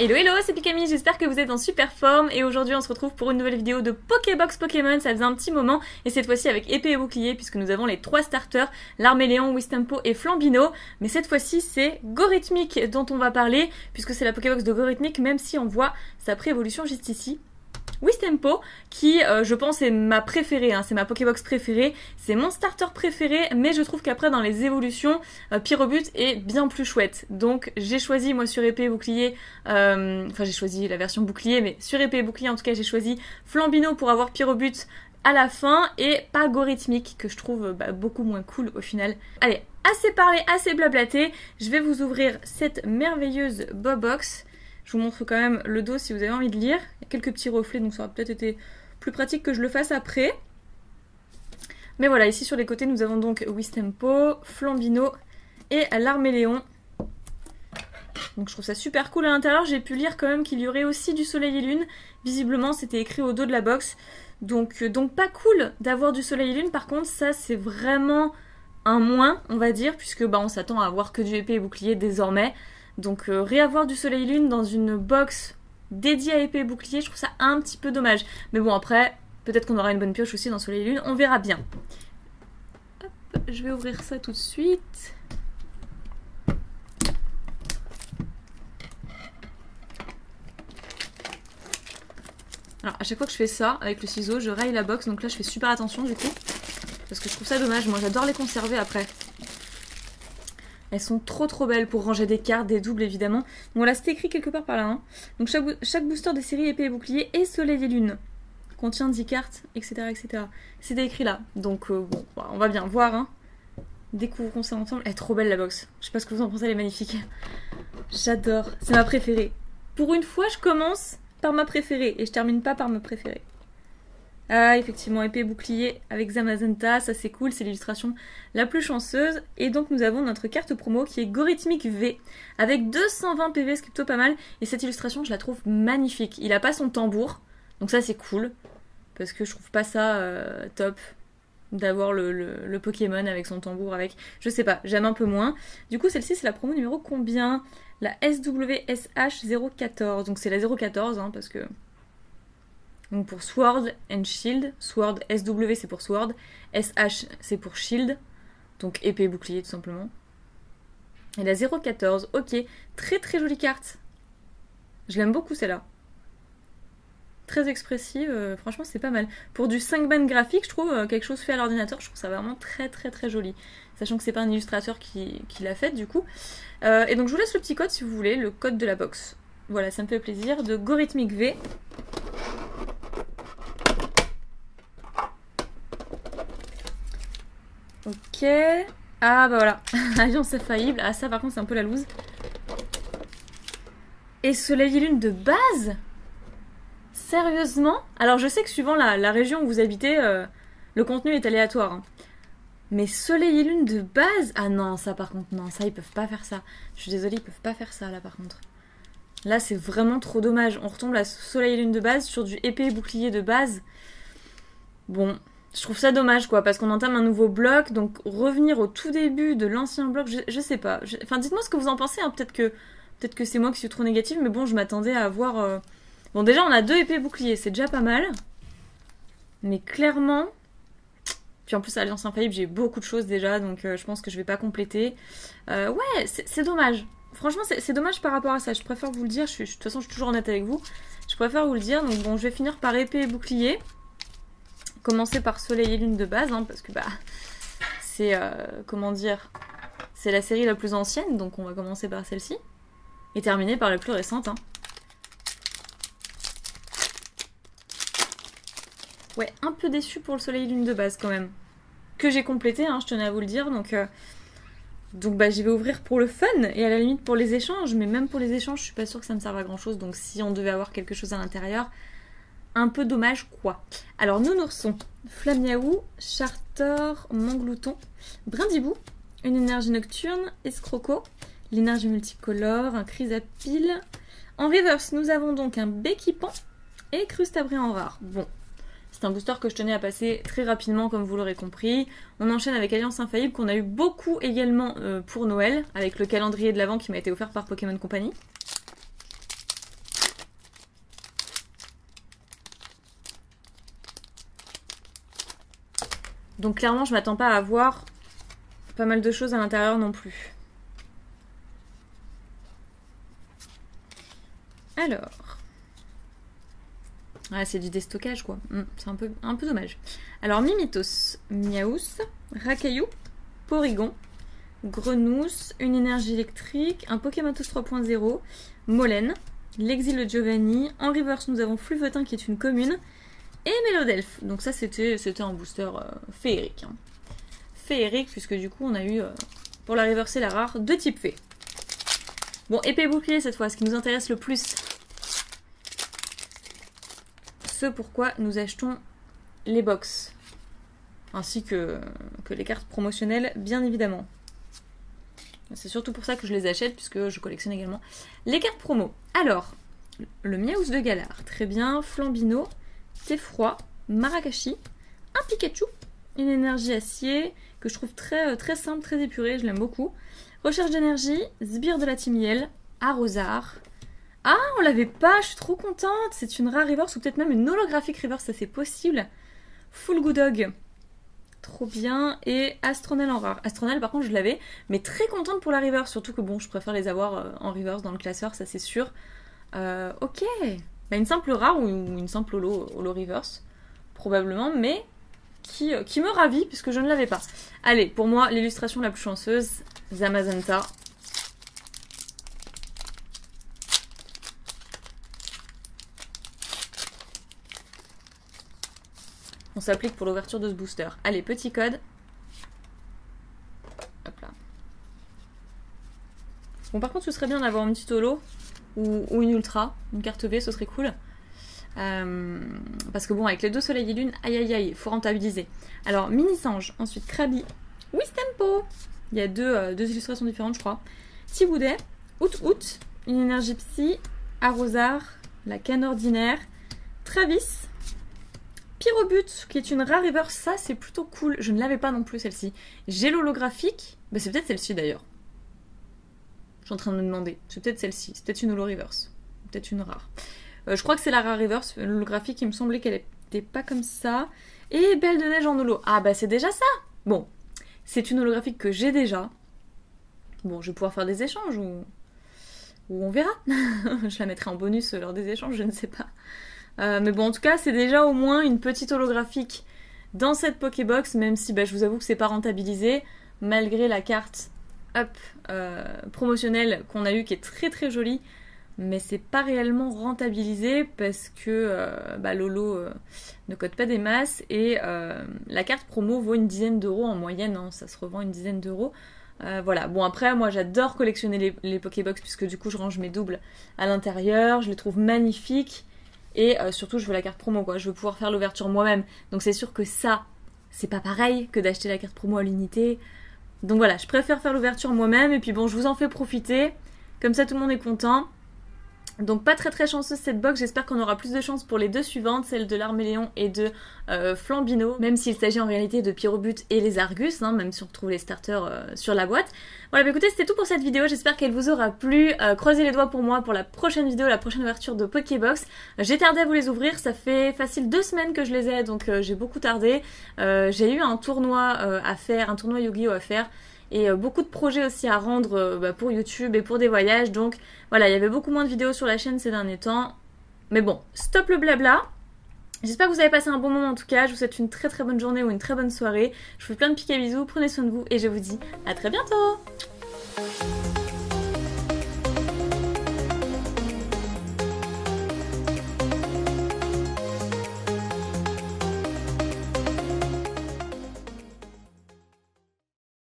Hello hello, c'est Pikami, j'espère que vous êtes en super forme et aujourd'hui on se retrouve pour une nouvelle vidéo de Pokébox Pokémon. Ça faisait un petit moment et cette fois-ci avec épée et bouclier puisque nous avons les 3 starters, l'Arméléon, Wistempo et Flambino. Mais cette fois-ci c'est Gorhythmic dont on va parler puisque c'est la Pokébox de Gorhythmic, même si on voit sa pré-évolution juste ici. Wistempo, qui je pense est ma préférée, hein, c'est ma Pokébox préférée, c'est mon starter préféré, mais je trouve qu'après dans les évolutions, Pyrobut est bien plus chouette. Donc j'ai choisi moi sur épée et bouclier, enfin j'ai choisi la version bouclier, mais sur épée et bouclier en tout cas j'ai choisi Flambino pour avoir Pyrobut à la fin et pas Gorhythmic que je trouve beaucoup moins cool au final. Allez, assez parlé, assez blablaté, je vais vous ouvrir cette merveilleuse Bobox. Je vous montre quand même le dos si vous avez envie de lire. Il y a quelques petits reflets, donc ça aurait peut-être été plus pratique que je le fasse après. Mais voilà, ici sur les côtés, nous avons donc Wistempo, Flambino et l'Arméléon. Donc je trouve ça super cool à l'intérieur. J'ai pu lire quand même qu'il y aurait aussi du soleil et lune. Visiblement, c'était écrit au dos de la box. Donc pas cool d'avoir du soleil et lune. Par contre, ça c'est vraiment un moins, on va dire, puisque on s'attend à avoir que du épée et bouclier désormais. Donc réavoir du soleil lune dans une box dédiée à épée et bouclier, je trouve ça un petit peu dommage. Mais bon après, peut-être qu'on aura une bonne pioche aussi dans soleil lune, on verra bien. Hop, je vais ouvrir ça tout de suite. Alors à chaque fois que je fais ça avec le ciseau, je raye la box, donc là je fais super attention du coup. Parce que je trouve ça dommage, moi j'adore les conserver après. Elles sont trop belles pour ranger des cartes, des doubles évidemment. Donc voilà, c'était écrit quelque part par là. Hein. Donc chaque booster des séries épée et bouclier et soleil et lune contient 10 cartes, etc. etc. C'était écrit là. Donc bon, on va bien voir. Hein. Découvrons ça ensemble. Elle est trop belle la box. Je sais pas ce que vous en pensez, elle est magnifique. J'adore. C'est ma préférée. Pour une fois, je commence par ma préférée et je termine pas par ma préférée. Ah, effectivement, épée et bouclier avec Zamazenta, ça c'est cool, c'est l'illustration la plus chanceuse. Et donc nous avons notre carte promo qui est Gorhythmic V, avec 220 PV, ce qui est plutôt pas mal. Et cette illustration, je la trouve magnifique. Il a pas son tambour, donc ça c'est cool, parce que je trouve pas ça top d'avoir le Pokémon avec son tambour, avec... Je sais pas, j'aime un peu moins. Du coup, celle-ci, c'est la promo numéro combien? La SWSH 014, donc c'est la 014, hein, parce que... Donc pour Sword and Shield, Sword SW c'est pour Sword, SH c'est pour Shield, donc épée et bouclier tout simplement. Et la 014, ok, très jolie carte. Je l'aime beaucoup celle-là. Très expressive, franchement c'est pas mal. Pour du 5 bandes graphique, je trouve quelque chose fait à l'ordinateur, je trouve ça vraiment très joli. Sachant que c'est pas un illustrateur qui l'a fait du coup. Et donc je vous laisse le petit code si vous voulez, le code de la box. Voilà, ça me fait plaisir, de Gorhythmic V. Ok. Ah voilà. Alliance infaillible. Ah ça par contre c'est un peu la loose. Et soleil et lune de base? Sérieusement? Alors je sais que suivant la région où vous habitez, le contenu est aléatoire. Hein. Mais soleil et lune de base? Ah non, ça par contre, non. Ça ils peuvent pas faire ça. Je suis désolée, ils peuvent pas faire ça là par contre. Là c'est vraiment trop dommage. On retombe à soleil et lune de base sur du épée et bouclier de base. Bon... Je trouve ça dommage quoi, parce qu'on entame un nouveau bloc, donc revenir au tout début de l'ancien bloc, je sais pas. Enfin dites-moi ce que vous en pensez, hein. Peut-être que c'est moi qui suis trop négative, mais bon je m'attendais à avoir... Bon déjà on a 2 épées boucliers, c'est déjà pas mal. Mais clairement... Puis en plus à Alliance Infaillible j'ai beaucoup de choses déjà, donc je pense que je vais pas compléter. Ouais, c'est dommage. Franchement c'est dommage par rapport à ça, je préfère vous le dire, de toute façon je suis toujours honnête avec vous. Je préfère vous le dire, donc bon je vais finir par épée et bouclier. Commencer par soleil et lune de base, hein, parce que c'est, comment dire, c'est la série la plus ancienne, donc on va commencer par celle-ci. Et terminer par la plus récente. Hein. Ouais, un peu déçue pour le soleil et lune de base quand même. Que j'ai complété, hein, je tenais à vous le dire, donc j'y vais ouvrir pour le fun, et à la limite pour les échanges, mais même pour les échanges, je suis pas sûre que ça me serve à grand chose, donc si on devait avoir quelque chose à l'intérieur... Un peu dommage quoi. Alors Nounourson, Flamiaou, Charter, Manglouton, Brindibou, une énergie nocturne, Escroco, l'énergie multicolore, un Chrysapile. En reverse, nous avons donc un Béquipan et Crustabré en rare. Bon, c'est un booster que je tenais à passer très rapidement comme vous l'aurez compris. On enchaîne avec Alliance Infaillible qu'on a eu beaucoup également pour Noël, avec le calendrier de l'Avent qui m'a été offert par Pokémon Company. Donc clairement, je m'attends pas à avoir pas mal de choses à l'intérieur non plus. Alors... Ah, c'est du déstockage quoi. C'est un peu dommage. Alors Mimitos, Miaous, Rakayu, Porygon, Grenousse, une énergie électrique, un Pokématos 3.0, Molène, l'Exil de Giovanni. En reverse, nous avons Fluvetin qui est une commune. Et Mélodelph. Donc ça, c'était un booster féerique. Hein. Féerique, puisque du coup, on a eu, pour la reverse et la rare, 2 types fées. Bon, épée bouclier cette fois, ce qui nous intéresse le plus. Ce pourquoi nous achetons les box. Ainsi que les cartes promotionnelles, bien évidemment. C'est surtout pour ça que je les achète, puisque je collectionne également les cartes promo. Alors, le Miaous de Galar, très bien. Flambino, Teffroi, Marakashi, un Pikachu, une énergie acier, que je trouve très simple, très épurée, je l'aime beaucoup. Recherche d'énergie, Sbire de la Timiel, Arrosard. Ah, on l'avait pas, je suis trop contente. C'est une rare reverse, ou peut-être même une holographique reverse, ça c'est possible. Full Good Dog. Trop bien. Et Astronel en rare. Astronel, par contre, je l'avais, mais très contente pour la reverse. Surtout que bon, je préfère les avoir en reverse dans le classeur, ça c'est sûr. Ok. Bah, une simple rare ou une simple holo reverse, probablement, mais qui me ravit puisque je ne l'avais pas. Allez, pour moi, l'illustration la plus chanceuse, Zamazenta. On s'applique pour l'ouverture de ce booster. Allez, petit code. Hop là. Bon, par contre, ce serait bien d'avoir une petite holo ou une ultra, une carte V, ce serait cool. Parce que bon, avec les 2 soleils et lune, aïe aïe aïe, faut rentabiliser. Alors, Mini Singe, ensuite Krabi, Wistempo. Il y a deux illustrations différentes, je crois. Tiboudet, Out, une énergie psy, Arrosard, la canne ordinaire, Travis, Pyrobut, qui est une rare reverse, ça c'est plutôt cool. Je ne l'avais pas non plus celle-ci. J'ai l'holographique, bah, c'est peut-être celle-ci d'ailleurs. Je suis en train de me demander. C'est peut-être celle-ci, c'est peut-être une holo reverse, peut-être une rare. Je crois que c'est la rare reverse, l'holographique, il me semblait qu'elle était pas comme ça. Et Belle de Neige en holo. Ah bah c'est déjà ça. Bon, c'est une holographique que j'ai déjà. Bon, je vais pouvoir faire des échanges ou on verra. Je la mettrai en bonus lors des échanges, je ne sais pas. Mais bon, en tout cas, c'est déjà au moins une petite holographique dans cette Pokébox, même si bah, je vous avoue que c'est pas rentabilisé, malgré la carte promotionnelle qu'on a eue, qui est très jolie, mais c'est pas réellement rentabilisé parce que Lolo ne code pas des masses et la carte promo vaut une dizaine d'euros en moyenne, hein, ça se revend une dizaine d'euros. Voilà, bon après moi j'adore collectionner les Pokébox puisque du coup je range mes doubles à l'intérieur, je les trouve magnifiques et surtout je veux la carte promo quoi, je veux pouvoir faire l'ouverture moi-même, donc c'est sûr que ça c'est pas pareil que d'acheter la carte promo à l'unité, donc voilà, je préfère faire l'ouverture moi-même et puis bon je vous en fais profiter, comme ça tout le monde est content. Donc pas très chanceuse cette box, j'espère qu'on aura plus de chance pour les 2 suivantes, celle de l'Arméléon et de Flambino, même s'il s'agit en réalité de Pyrobut et les Argus, hein, même si on retrouve les starters sur la boîte. Voilà, bah écoutez, c'était tout pour cette vidéo, j'espère qu'elle vous aura plu. Croisez les doigts pour moi pour la prochaine vidéo, la prochaine ouverture de Pokébox. J'ai tardé à vous les ouvrir, ça fait facile 2 semaines que je les ai, donc j'ai beaucoup tardé. J'ai eu un tournoi à faire, un tournoi Yu-Gi-Oh à faire. Et beaucoup de projets aussi à rendre pour YouTube et pour des voyages, donc voilà, il y avait beaucoup moins de vidéos sur la chaîne ces derniers temps, mais bon, stop le blabla. J'espère que vous avez passé un bon moment en tout cas, je vous souhaite une très bonne journée ou une très bonne soirée, je vous fais plein de pics et bisous, prenez soin de vous et je vous dis à très bientôt.